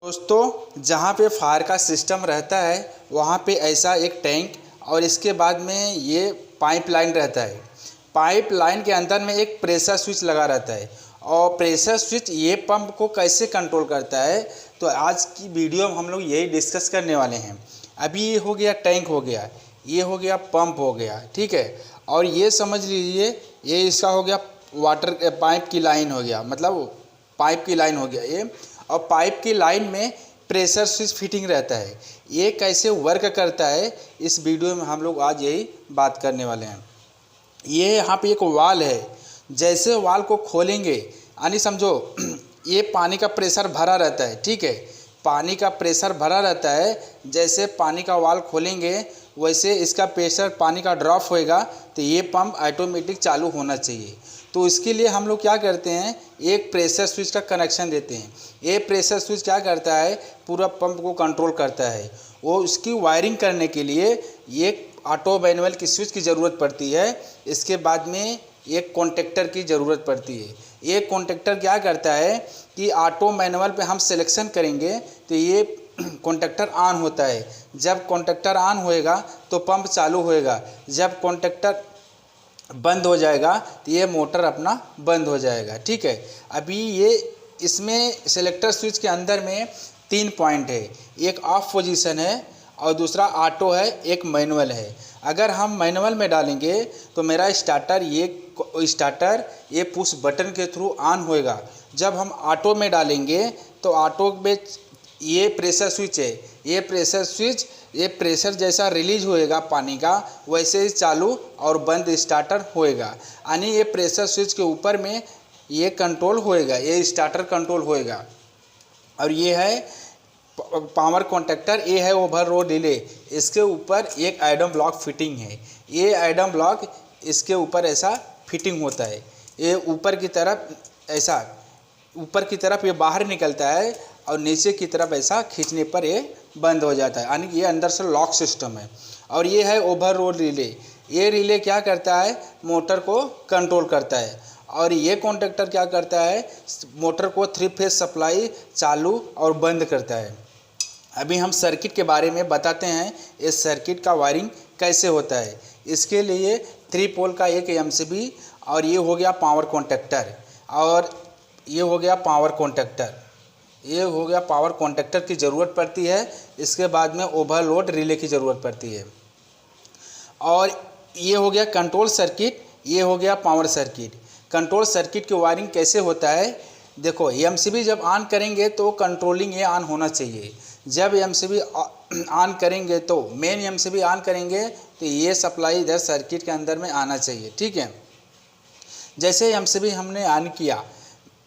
दोस्तों, जहाँ पे फायर का सिस्टम रहता है वहाँ पे ऐसा एक टैंक और इसके बाद में ये पाइपलाइन रहता है। पाइपलाइन के अंदर में एक प्रेशर स्विच लगा रहता है और प्रेशर स्विच ये पंप को कैसे कंट्रोल करता है, तो आज की वीडियो में हम लोग यही डिस्कस करने वाले हैं। अभी ये हो गया टैंक, हो गया ये, हो गया पंप, हो गया, ठीक है। और ये समझ लीजिए ये इसका हो गया वाटर पाइप की लाइन हो गया, मतलब पाइप की लाइन हो गया ये। और पाइप की लाइन में प्रेशर स्विच फिटिंग रहता है। ये कैसे वर्क करता है इस वीडियो में हम लोग आज यही बात करने वाले हैं। ये यहाँ पे एक वाल है, जैसे वाल को खोलेंगे यानी समझो ये पानी का प्रेशर भरा रहता है, ठीक है। पानी का प्रेशर भरा रहता है, जैसे पानी का वाल खोलेंगे वैसे इसका प्रेशर पानी का ड्रॉप होएगा तो ये पंप ऑटोमेटिक चालू होना चाहिए। तो इसके लिए हम लोग क्या करते हैं, एक प्रेशर स्विच का कनेक्शन देते हैं। ये प्रेशर स्विच क्या करता है, पूरा पंप को कंट्रोल करता है। वो उसकी वायरिंग करने के लिए एक ऑटो मैनुअल की स्विच की ज़रूरत पड़ती है। इसके बाद में एक कॉन्टेक्टर की ज़रूरत पड़ती है। ये कॉन्टेक्टर क्या करता है कि ऑटो मैनुअल पे हम सिलेक्शन करेंगे तो ये कॉन्टेक्टर ऑन होता है। जब कॉन्टेक्टर ऑन होएगा तो पंप चालू होएगा, जब कॉन्टेक्टर बंद हो जाएगा तो ये मोटर अपना बंद हो जाएगा, ठीक है। अभी ये इसमें सेलेक्टर स्विच के अंदर में 3 पॉइंट है, एक ऑफ पोजीशन है और दूसरा ऑटो है, एक मैनुअल है। अगर हम मैनुअल में डालेंगे तो मेरा स्टार्टर ये पुश बटन के थ्रू ऑन होएगा। जब हम ऑटो में डालेंगे तो ऑटो में ये प्रेशर स्विच है, ये प्रेशर स्विच ये प्रेशर जैसा रिलीज होएगा पानी का वैसे ही चालू और बंद स्टार्टर होएगा। यानी ये प्रेशर स्विच के ऊपर में ये कंट्रोल होएगा, ये स्टार्टर कंट्रोल होएगा। और ये है पावर कॉन्टेक्टर, ये है ओवर रोड रिले। इसके ऊपर एक एडम ब्लॉक फिटिंग है। ये एडम ब्लॉक इसके ऊपर ऐसा फिटिंग होता है, ये ऊपर की तरफ ऐसा ऊपर की तरफ ये बाहर निकलता है और नीचे की तरफ ऐसा खींचने पर ये बंद हो जाता है, यानी कि ये अंदर से लॉक सिस्टम है। और ये है ओवर रोड रिले। ये रिले क्या करता है, मोटर को कंट्रोल करता है। और ये कॉन्टेक्टर क्या करता है, मोटर को 3 फेज सप्लाई चालू और बंद करता है। अभी हम सर्किट के बारे में बताते हैं, इस सर्किट का वायरिंग कैसे होता है। इसके लिए 3 पोल का एक एमसीबी और ये हो गया पावर कॉन्टेक्टर और ये हो गया पावर कॉन्टेक्टर, ये हो गया पावर कॉन्टेक्टर की ज़रूरत पड़ती है। इसके बाद में ओवरलोड रिले की ज़रूरत पड़ती है। और ये हो गया कंट्रोल सर्किट, ये हो गया पावर सर्किट। कंट्रोल सर्किट की वायरिंग कैसे होता है, देखो एमसीबी जब ऑन करेंगे तो कंट्रोलिंग ये ऑन होना चाहिए। जब एमसीबी ऑन करेंगे तो मेन एमसीबी ऑन करेंगे तो ये सप्लाई इधर सर्किट के अंदर में आना चाहिए, ठीक है। जैसे एमसीबी हमने ऑन किया,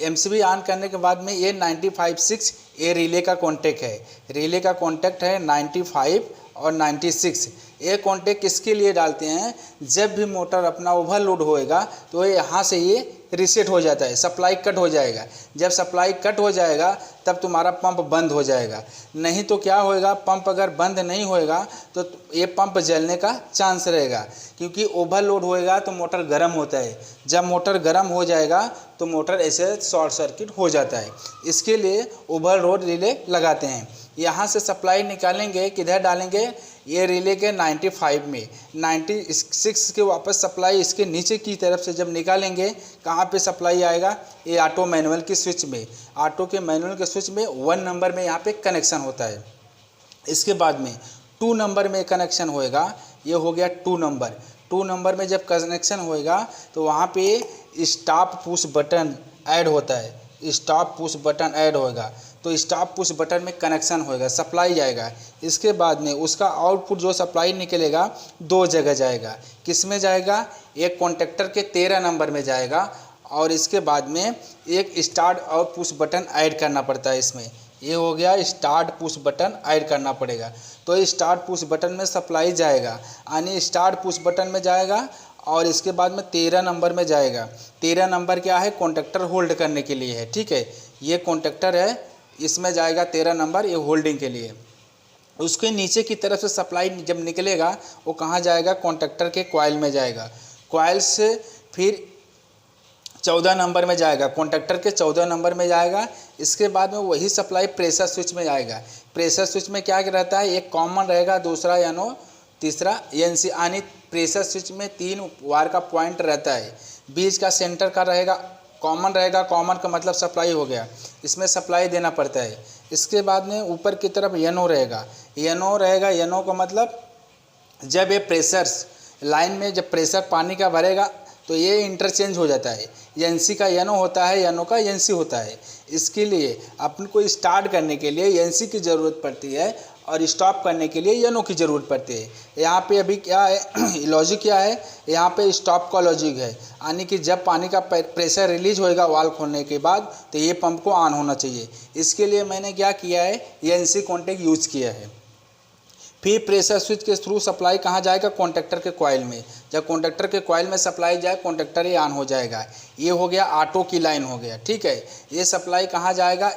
एमसीबी ऑन करने के बाद में ये 95.6 ये रिले का कॉन्टैक्ट है। रिले का कॉन्टैक्ट है 95 और 96। ये कॉन्टैक्ट किसके लिए डालते हैं, जब भी मोटर अपना ओवरलोड होएगा तो यहाँ से ये रीसेट हो जाता है, सप्लाई कट हो जाएगा। जब सप्लाई कट हो जाएगा तब तुम्हारा पंप बंद हो जाएगा। नहीं तो क्या होएगा, पंप अगर बंद नहीं होएगा तो ये पंप जलने का चांस रहेगा, क्योंकि ओवरलोड होएगा तो मोटर गर्म होता है। जब मोटर गर्म हो जाएगा तो मोटर ऐसे शॉर्ट सर्किट हो जाता है। इसके लिए ओवरलोड रिले लगाते हैं। यहाँ से सप्लाई निकालेंगे, किधर डालेंगे, ये रिले के 95 में, 96 के वापस सप्लाई इसके नीचे की तरफ से जब निकालेंगे कहाँ पे सप्लाई आएगा, ये ऑटो मैनुअल की स्विच में। ऑटो के मैनुअल के स्विच में 1 नंबर में यहाँ पे कनेक्शन होता है। इसके बाद में 2 नंबर में कनेक्शन होएगा, ये हो गया 2 नंबर। 2 नंबर में जब कनेक्शन होएगा तो वहाँ पे स्टॉप पुश बटन ऐड होता है, स्टॉप पुश बटन ऐड होएगा तो स्टॉप पुश बटन में कनेक्शन होएगा, सप्लाई जाएगा। इसके बाद में उसका आउटपुट जो सप्लाई निकलेगा 2 जगह जाएगा। किस में जाएगा, एक कॉन्टेक्टर के 13 नंबर में जाएगा और इसके बाद में एक स्टार्ट और पुश बटन ऐड करना पड़ता है इसमें। ये हो गया स्टार्ट पुश बटन ऐड करना पड़ेगा, तो ये स्टार्ट पुश बटन में सप्लाई जाएगा, यानी स्टार्ट पुश बटन में जाएगा और इसके बाद में 13 नंबर में जाएगा। 13 नंबर क्या है, कॉन्टेक्टर होल्ड करने के लिए है, ठीक है। ये कॉन्टेक्टर है, इसमें जाएगा 13 नंबर, ये होल्डिंग के लिए। उसके नीचे की तरफ से सप्लाई जब निकलेगा वो कहाँ जाएगा, कॉन्टेक्टर के कॉइल में जाएगा। कॉइल से फिर 14 नंबर में जाएगा, कॉन्टेक्टर के 14 नंबर में जाएगा। इसके बाद में वही सप्लाई प्रेशर स्विच में आएगा। प्रेशर स्विच में क्या रहता है, एक कॉमन रहेगा, दूसरा NO, तीसरा NC। यानी प्रेशर स्विच में 3 वायर का पॉइंट रहता है, बीच का सेंटर का रहेगा कॉमन रहेगा। कॉमन का मतलब सप्लाई हो गया, इसमें सप्लाई देना पड़ता है। इसके बाद में ऊपर की तरफ NO रहेगा। NO का मतलब जब ये प्रेशर्स लाइन में जब प्रेशर पानी का भरेगा तो ये इंटरचेंज हो जाता है। NC का NO होता है, NO का NC होता है। इसके लिए अपन को स्टार्ट करने के लिए NC की ज़रूरत पड़ती है और स्टॉप करने के लिए NO की ज़रूरत पड़ती है। यहाँ पे अभी क्या है लॉजिक क्या है, यहाँ पे स्टॉप का लॉजिक है, यानी कि जब पानी का प्रेशर रिलीज होएगा वाल्व खोलने के बाद तो ये पंप को ऑन होना चाहिए। इसके लिए मैंने क्या किया है, NC कॉन्टैक्ट यूज़ किया है। फिर प्रेशर स्विच के थ्रू सप्लाई कहाँ जाएगा, कॉन्टैक्टर के कॉइल में। जब कॉन्टैक्टर के कॉइल में सप्लाई जाए, कॉन्टैक्टर ही ऑन हो जाएगा। ये हो गया ऑटो की लाइन हो गया, ठीक है। ये सप्लाई कहाँ जाएगा,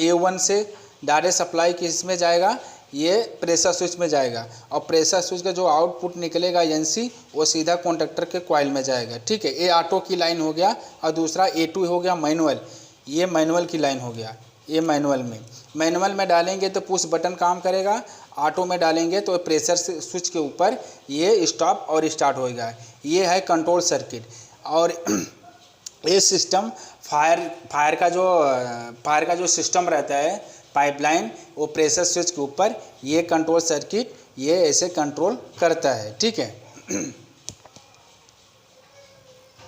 A1 से डायरेक्ट सप्लाई किस में जाएगा, ये प्रेशर स्विच में जाएगा। और प्रेशर स्विच का जो आउटपुट निकलेगा NC, वो सीधा कॉन्टैक्टर के कॉइल में जाएगा, ठीक है। ये ऑटो की लाइन हो गया। और दूसरा A2 हो गया मैनुअल, ये मैनुअल की लाइन हो गया। ये मैनुअल में डालेंगे तो पुश बटन काम करेगा, ऑटो में डालेंगे तो प्रेशर स्विच के ऊपर ये स्टॉप और स्टार्ट होएगा। ये है कंट्रोल सर्किट। और ये सिस्टम फायर का जो सिस्टम रहता है पाइपलाइन, वो प्रेशर स्विच के ऊपर ये कंट्रोल सर्किट ये ऐसे कंट्रोल करता है, ठीक है।